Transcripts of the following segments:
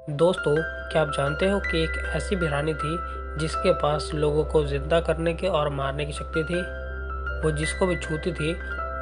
दोस्तों, क्या आप जानते हो कि एक ऐसी भी रानी थी जिसके पास लोगों को जिंदा करने की और मारने की शक्ति थी। वो जिसको भी छूती थी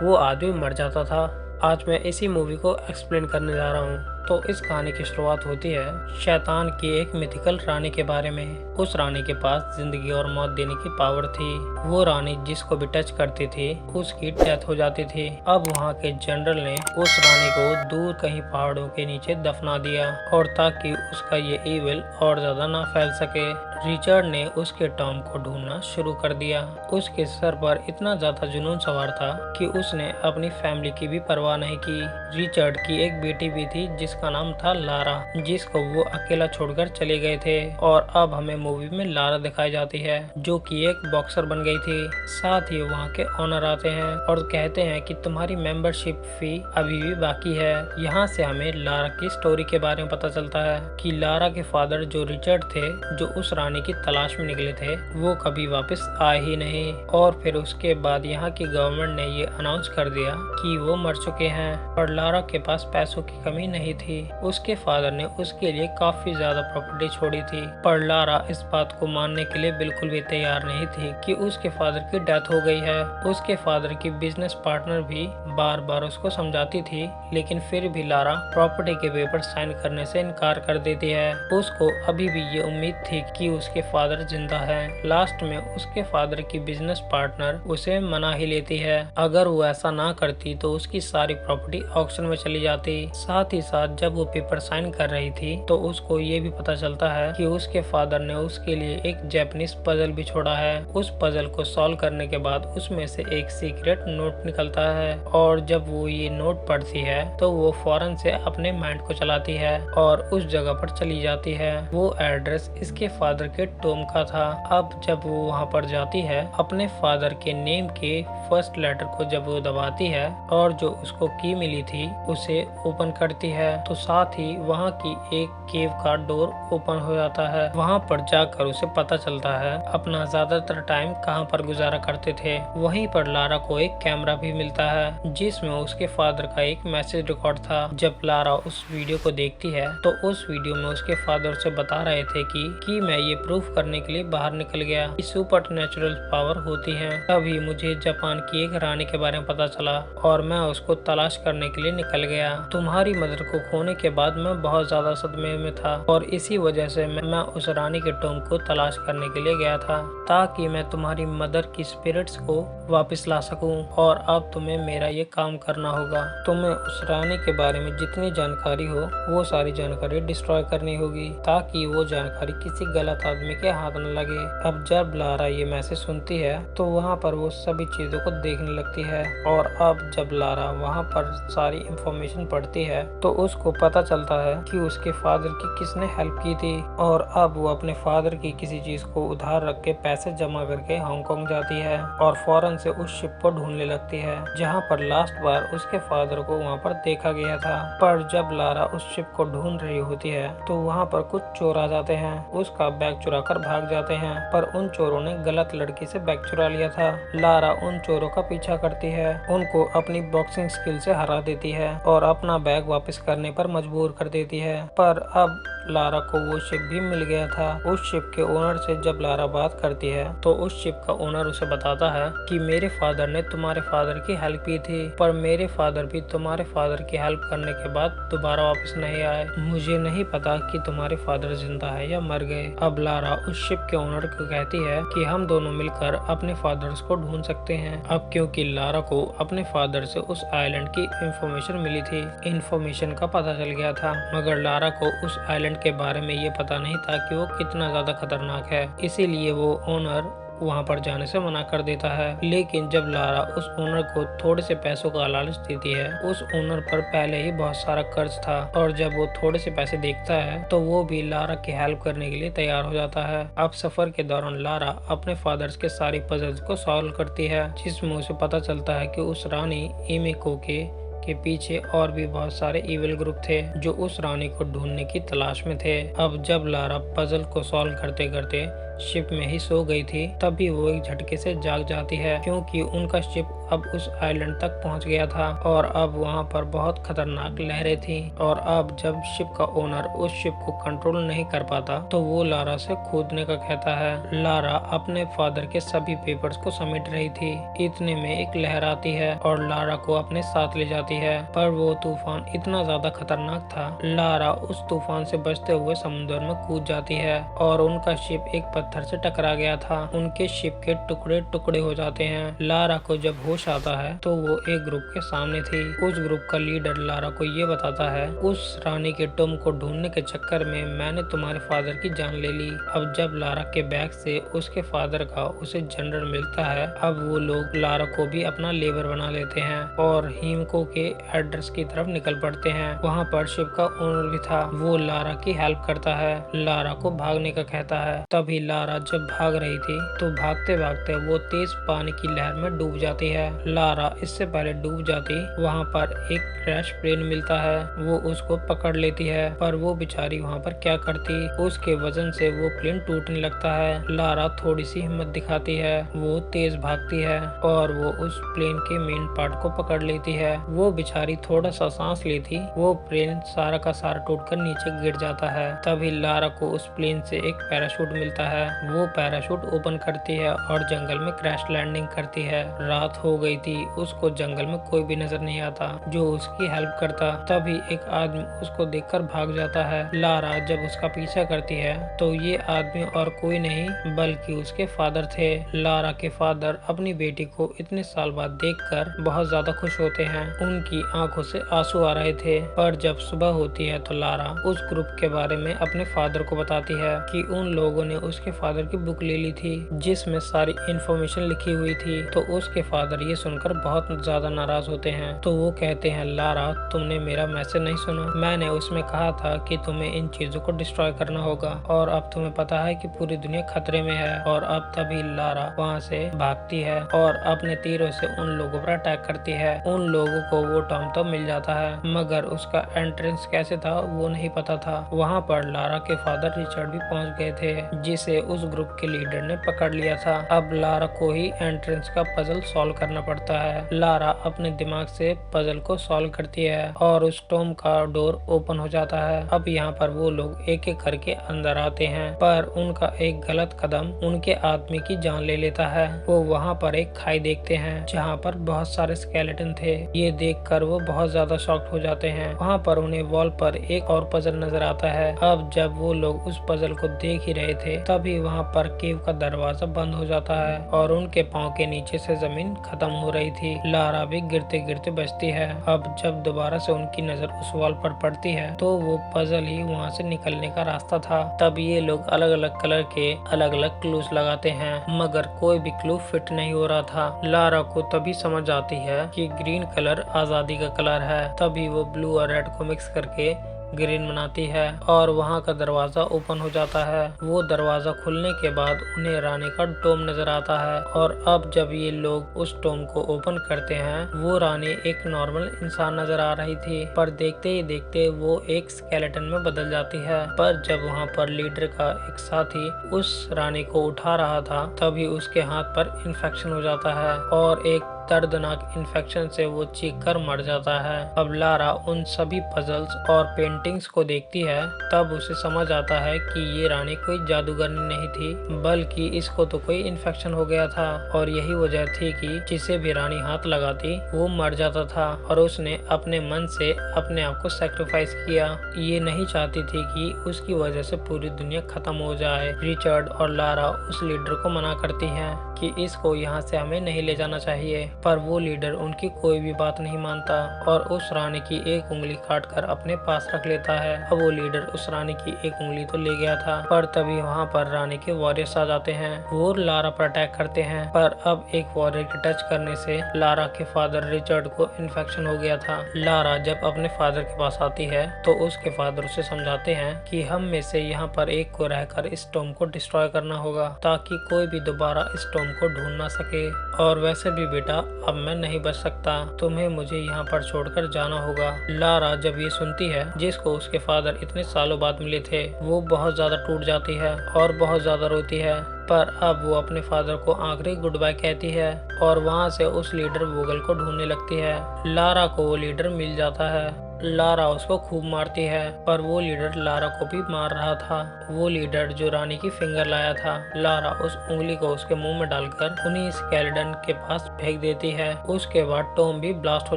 वो आदमी मर जाता था। आज मैं इसी मूवी को एक्सप्लेन करने जा रहा हूँ। तो इस कहानी की शुरुआत होती है शैतान की एक मिथिकल रानी के बारे में। उस रानी के पास जिंदगी और मौत देने की पावर थी। वो रानी जिसको भी टच करती थी उसकी डेथ हो जाती थी। अब वहाँ के जनरल ने उस रानी को दूर कहीं पहाड़ों के नीचे दफना दिया और ताकि उसका ये इविल और ज्यादा ना फैल सके। रिचर्ड ने उसके टॉम को ढूंढना शुरू कर दिया। उसके सर पर इतना ज्यादा जुनून सवार था कि उसने अपनी फैमिली की भी परवाह नहीं की। रिचर्ड की एक बेटी भी थी जिसका नाम था लारा, जिसको वो अकेला छोड़कर चले गए थे। और अब हमें मूवी में लारा दिखाई जाती है जो कि एक बॉक्सर बन गई थी। साथ ही वहाँ के ओनर आते हैं और कहते हैं कि तुम्हारी मेंबरशिप फी अभी भी बाकी है। यहाँ से हमें लारा की स्टोरी के बारे में पता चलता है कि लारा के फादर जो रिचर्ड थे, जो उस रानी की तलाश में निकले थे, वो कभी वापस आए ही नहीं। और फिर उसके बाद यहाँ की गवर्नमेंट ने ये अनाउंस कर दिया कि वो मर चुके हैं। और लारा के पास पैसों की कमी नहीं थी। उसके फादर ने उसके लिए काफी ज्यादा प्रॉपर्टी छोड़ी थी, पर लारा इस बात को मानने के लिए बिल्कुल भी तैयार नहीं थी कि उसके फादर की डेथ हो गई है। उसके फादर की बिजनेस पार्टनर भी बार बार उसको समझाती थी, लेकिन फिर भी लारा प्रॉपर्टी के पेपर साइन करने से इनकार कर देती है। उसको अभी भी ये उम्मीद थी कि उसके फादर जिंदा है। लास्ट में उसके फादर की बिजनेस पार्टनर उसे मना ही लेती है। अगर वो ऐसा ना करती तो उसकी सारी प्रॉपर्टी ऑक्शन में चली जाती। साथ ही साथ जब वो पेपर साइन कर रही थी तो उसको ये भी पता चलता है कि उसके फादर ने उसके लिए एक जापानीज पजल भी छोड़ा है। उस पजल को सॉल्व करने के बाद उसमें से एक सीक्रेट नोट निकलता है और जब वो ये नोट पढ़ती है तो वो फौरन से अपने माइंड को चलाती है और उस जगह पर चली जाती है। वो एड्रेस इसके फादर के टोम का था। अब जब वो वहाँ पर जाती है, अपने फादर के नेम के फर्स्ट लेटर को जब वो दबाती है और जो उसको की मिली थी उसे ओपन करती है तो साथ ही वहाँ की एक केव का डोर ओपन हो जाता है। वहाँ पर जाकर उसे पता चलता है अपना ज्यादातर टाइम कहाँ पर गुजारा करते थे। वहीं पर लारा को एक कैमरा भी मिलता है जिसमें उसके फादर का एक मैसेज रिकॉर्ड था। जब लारा उस वीडियो को देखती है तो उस वीडियो में उसके फादर से बता रहे थे कि मैं ये प्रूफ करने के लिए बाहर निकल गया कि सुपर नेचुरल पावर होती है। तभी मुझे जापान की एक रानी के बारे में पता चला और मैं उसको तलाश करने के लिए निकल गया। तुम्हारी मदर को खोने के बाद मैं बहुत ज्यादा सदमे में था और इसी वजह से मैं उस रानी के टॉम को तलाश करने के लिए गया था ताकि मैं तुम्हारी मदर की स्पिरिट्स को वापस ला सकूं। और अब तुम्हें मेरा ये काम करना होगा। तुम्हें उस रानी के बारे में जितनी जानकारी हो वो सारी जानकारी डिस्ट्रॉय करनी होगी ताकि वो जानकारी किसी गलत आदमी के हाथ न लगे। अब जब लारा ये मैसेज सुनती है तो वहाँ पर वो सभी चीजों को देखने लगती है और अब जब लारा वहाँ पर सारी इंफॉर्मेशन पढ़ती है तो उसको पता चलता है कि उसके फादर की किसने हेल्प की थी। और अब वो अपने फादर की किसी चीज को उधार रख के पैसे जमा करके हांगकांग जाती है और फौरन से उस शिप को ढूंढने लगती है जहाँ पर लास्ट बार उसके फादर को वहाँ पर देखा गया था। पर जब लारा उस शिप को ढूंढ रही होती है तो वहाँ पर कुछ चोर आ जाते हैं, उसका बैग चुरा कर भाग जाते हैं। पर उन चोरों ने गलत लड़की से बैग चुरा लिया था। लारा उन चोरों का पीछा करती है, उनको अपनी बॉक्सिंग स्किल से हरा देती है और अपना बैग वापस करने पर मजबूर कर देती है। पर अब लारा को वो शिप भी मिल गया था। उस शिप के ओनर से जब लारा बात करती है तो उस शिप का ओनर उसे बताता है कि मेरे फादर ने तुम्हारे फादर की हेल्प की थी, पर मेरे फादर भी तुम्हारे फादर की हेल्प करने के बाद दोबारा वापस नहीं आए। मुझे नहीं पता कि तुम्हारे फादर जिंदा है या मर गए। अब लारा उस शिप के ओनर को कहती है कि हम दोनों मिलकर अपने फादर्स को ढूंढ सकते हैं। अब क्योंकि लारा को अपने फादर से उस आइलैंड की इंफॉर्मेशन मिली थी, इंफॉर्मेशन का पता चल गया था, मगर लारा को उस आइलैंड के बारे में ये पता नहीं था कि वो कितना ज्यादा खतरनाक है। इसीलिए वो ओनर वहाँ पर जाने से मना कर देता है। लेकिन जब लारा उस ओनर को थोड़े से पैसों का लालच देती है, उस ओनर पर पहले ही बहुत सारा कर्ज था और जब वो थोड़े से पैसे देखता है तो वो भी लारा की हेल्प करने के लिए तैयार हो जाता है। अब सफर के दौरान लारा अपने फादर्स के सारी पजल्स को सॉल्व करती है जिसमें उसे पता चलता है कि उस रानी इमिको के पीछे और भी बहुत सारे इविल ग्रुप थे जो उस रानी को ढूंढने की तलाश में थे। अब जब लारा पजल को सॉल्व करते करते शिप में ही सो गई थी, तभी वो एक झटके से जाग जाती है क्योंकि उनका शिप अब उस आइलैंड तक पहुंच गया था और अब वहां पर बहुत खतरनाक लहरें थी। और अब जब शिप का ओनर उस शिप को कंट्रोल नहीं कर पाता तो वो लारा से कूदने का कहता है। लारा अपने फादर के सभी पेपर्स को समेट रही थी। इतने में एक लहर आती है और लारा को अपने साथ ले जाती है, पर वो तूफान इतना ज्यादा खतरनाक था, लारा उस तूफान से बचते हुए समुद्र में कूद जाती है और उनका शिप एक पत्थर से टकरा गया था। उनके शिप के टुकड़े टुकड़े हो जाते हैं। लारा को जब होश आता है तो वो एक ग्रुप के सामने थी। उस ग्रुप का लीडर लारा को ये बताता है, उस रानी के टॉम को ढूंढने के चक्कर में मैंने तुम्हारे फादर की जान ले ली। अब जब लारा के बैग से उसके फादर का उसे जनरल मिलता है, अब वो लोग लारा को भी अपना लेबर बना लेते हैं और हिमको के एड्रेस की तरफ निकल पड़ते हैं। वहाँ पर शिप का ओनर भी था, वो लारा की हेल्प करता है, लारा को भागने का कहता है। तभी लारा जब भाग रही थी तो भागते भागते वो तेज पानी की लहर में डूब जाती है। लारा इससे पहले डूब जाती वहाँ पर एक क्रैश प्लेन मिलता है, वो उसको पकड़ लेती है, पर वो बेचारी वहाँ पर क्या करती, उसके वजन से वो प्लेन टूटने लगता है। लारा थोड़ी सी हिम्मत दिखाती है, वो तेज भागती है और वो उस प्लेन के मेन पार्ट को पकड़ लेती है। वो बेचारी थोड़ा सा सांस लेती, वो प्लेन सारा का सारा टूटकर नीचे गिर जाता है। तभी लारा को उस प्लेन से एक पैराशूट मिलता है, वो पैराशूट ओपन करती है और जंगल में क्रैश लैंडिंग करती है। रात हो गई थी, उसको जंगल में कोई भी नजर नहीं आता जो उसकी हेल्प करता। तभी एक आदमी उसको देखकर भाग जाता है। लारा जब उसका पीछा करती है तो ये आदमी और कोई नहीं बल्कि उसके फादर थे। लारा के फादर अपनी बेटी को इतने साल बाद देखकर बहुत ज्यादा खुश होते हैं, उनकी आंखों से आंसू आ रहे थे। पर जब सुबह होती है तो लारा उस ग्रुप के बारे में अपने फादर को बताती है कि उन लोगों ने उसके फादर की बुक ले ली थी जिसमें सारी इन्फॉर्मेशन लिखी हुई थी। तो उसके फादर ये सुनकर बहुत ज्यादा नाराज होते हैं। तो वो कहते हैं, लारा तुमने मेरा मैसेज नहीं सुना, मैंने उसमें कहा था कि तुम्हें इन चीजों को डिस्ट्रॉय करना होगा और अब तुम्हें पता है कि पूरी दुनिया खतरे में है। और अब तभी लारा वहाँ से भागती है और अपने तीरों से उन लोगों पर अटैक करती है। उन लोगों को वो टॉम तो मिल जाता है मगर उसका एंट्रेंस कैसे था वो नहीं पता था। वहाँ पर लारा के फादर रिचर्ड भी पहुँच गए थे जिसे उस ग्रुप के लीडर ने पकड़ लिया था। अब लारा को ही एंट्रेंस का पजल सॉल्व करना पड़ता है। लारा अपने दिमाग से पजल को सॉल्व करती है और उस टॉम का डोर ओपन हो जाता है। अब यहाँ पर वो लोग एक एक करके अंदर आते हैं, पर उनका एक गलत कदम उनके आदमी की जान ले लेता है। वो वहाँ पर एक खाई देखते हैं जहाँ पर बहुत सारे स्केलेटन थे। ये देखकर वो बहुत ज्यादा शॉक्ड हो जाते हैं। वहाँ पर उन्हें वॉल पर एक और पजल नजर आता है। अब जब वो लोग उस पजल को देख ही रहे थे तभी वहाँ पर केव का दरवाजा बंद हो जाता है और उनके पाँव के नीचे से जमीन खत्म हो रही थी। लारा भी गिरते गिरते बचती है। अब जब दोबारा से उनकी नजर उस वॉल पर पड़ती है तो वो पजल ही वहाँ से निकलने का रास्ता था। तब ये लोग अलग अलग कलर के अलग अलग क्लूज लगाते हैं मगर कोई भी क्लू फिट नहीं हो रहा था। लारा को तभी समझ आती है कि ग्रीन कलर आजादी का कलर है। तभी वो ब्लू और रेड को मिक्स करके ग्रीन बनाती है और वहाँ का दरवाजा ओपन हो जाता है। वो दरवाजा खुलने के बाद उन्हें रानी का टॉम नजर आता है और अब जब ये लोग उस टॉम को ओपन करते हैं वो रानी एक नॉर्मल इंसान नजर आ रही थी, पर देखते ही देखते वो एक स्केलेटन में बदल जाती है। पर जब वहाँ पर लीडर का एक साथी उस रानी को उठा रहा था तभी उसके हाथ पर इन्फेक्शन हो जाता है और एक दर्दनाक इन्फेक्शन से वो चीख कर मर जाता है। अब लारा उन सभी पजल्स और पेंटिंग्स को देखती है, तब उसे समझ आता है कि ये रानी कोई जादूगरनी नहीं थी बल्कि इसको तो कोई इन्फेक्शन हो गया था और यही वजह थी कि जिसे भी रानी हाथ लगाती वो मर जाता था और उसने अपने मन से अपने आप को सैक्रिफाइस किया। ये नहीं चाहती थी कि उसकी वजह से पूरी दुनिया खत्म हो जाए। रिचर्ड और लारा उस लीडर को मना करती हैं कि इसको यहाँ से हमें नहीं ले जाना चाहिए, पर वो लीडर उनकी कोई भी बात नहीं मानता और उस रानी की एक उंगली काटकर अपने पास रख लेता है। अब वो लीडर उस रानी की एक उंगली तो ले गया था, पर तभी वहाँ पर रानी के वॉरियर्स आ जाते हैं। वो लारा पर अटैक करते हैं, पर अब एक वॉरियर के टच करने से लारा के फादर रिचर्ड को इन्फेक्शन हो गया था। लारा जब अपने फादर के पास आती है तो उसके फादर उसे समझाते हैं कि हम में से यहाँ पर एक को रहकर इस टॉम को डिस्ट्रॉय करना होगा ताकि कोई भी दोबारा इस टॉम को ढूंढ ना सके। और वैसे भी बेटा, अब मैं नहीं बच सकता, तुम्हें मुझे यहाँ पर छोड़कर जाना होगा। लारा जब ये सुनती है, जिसको उसके फादर इतने सालों बाद मिले थे, वो बहुत ज्यादा टूट जाती है और बहुत ज्यादा रोती है। पर अब वो अपने फादर को आखिरी गुड बाय कहती है और वहाँ से उस लीडर वोगल को ढूंढने लगती है। लारा को वो लीडर मिल जाता है। लारा उसको खूब मारती है, पर वो लीडर लारा को भी मार रहा था। वो लीडर जो रानी की फिंगर लाया था। लारा उस उंगली को उसके मुंह में डालकर उन्हीं स्केलेटन के पास फेंक देती है। उसके बाद टॉम भी ब्लास्ट हो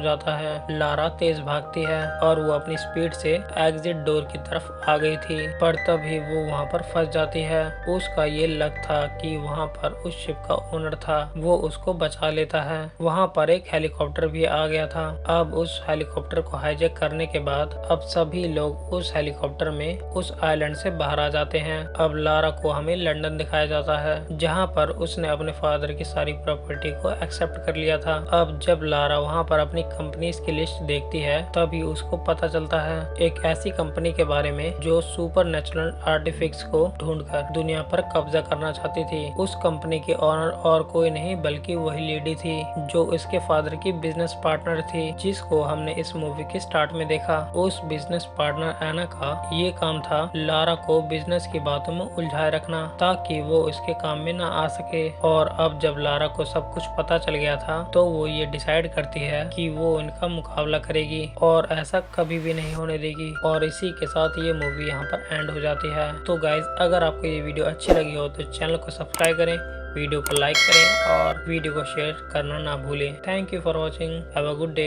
जाता है। लारा तेज भागती है और वो अपनी स्पीड से एग्जिट डोर की तरफ आ गई थी, पर तभी वो वहाँ पर फंस जाती है। उसका ये लक था कि वहाँ पर उस शिप का ओनर था, वो उसको बचा लेता है। वहाँ पर एक हेलीकॉप्टर भी आ गया था। अब उस हेलीकॉप्टर को हाईजैक करने के बाद अब सभी लोग उस हेलीकॉप्टर में उस आइलैंड से बाहर आ जाते हैं। अब लारा को हमें लंदन दिखाया जाता है, जहाँ पर उसने अपने फादर की सारी प्रॉपर्टी को एक्सेप्ट कर लिया था। अब जब लारा वहाँ पर अपनी कंपनीज की लिस्ट देखती है, तभी उसको पता चलता है एक ऐसी कंपनी के बारे में जो सुपर नेचुरल आर्टिफिक्स को ढूंढकर दुनिया पर कब्जा करना चाहती थी। उस कंपनी के ऑनर और कोई नहीं बल्कि वही लेडी थी जो इसके फादर की बिजनेस पार्टनर थी, जिसको हमने इस मूवी के स्टार्ट में देखा। उस बिजनेस पार्टनर एना का ये काम था लारा को बिजनेस की बातों में उलझाए रखना, ताकि वो इसके काम में ना आ सके। और अब जब लारा को सब कुछ पता चल गया था, तो वो ये डिसाइड करती है कि वो इनका मुकाबला करेगी और ऐसा कभी भी नहीं होने देगी। और इसी के साथ ये मूवी यहाँ पर एंड हो जाती है। तो गाइज, अगर आपको ये वीडियो अच्छी लगी हो तो चैनल को सब्सक्राइब करें, वीडियो को लाइक करें और वीडियो को शेयर करना ना भूलें। Thank you for watching. Have a good day.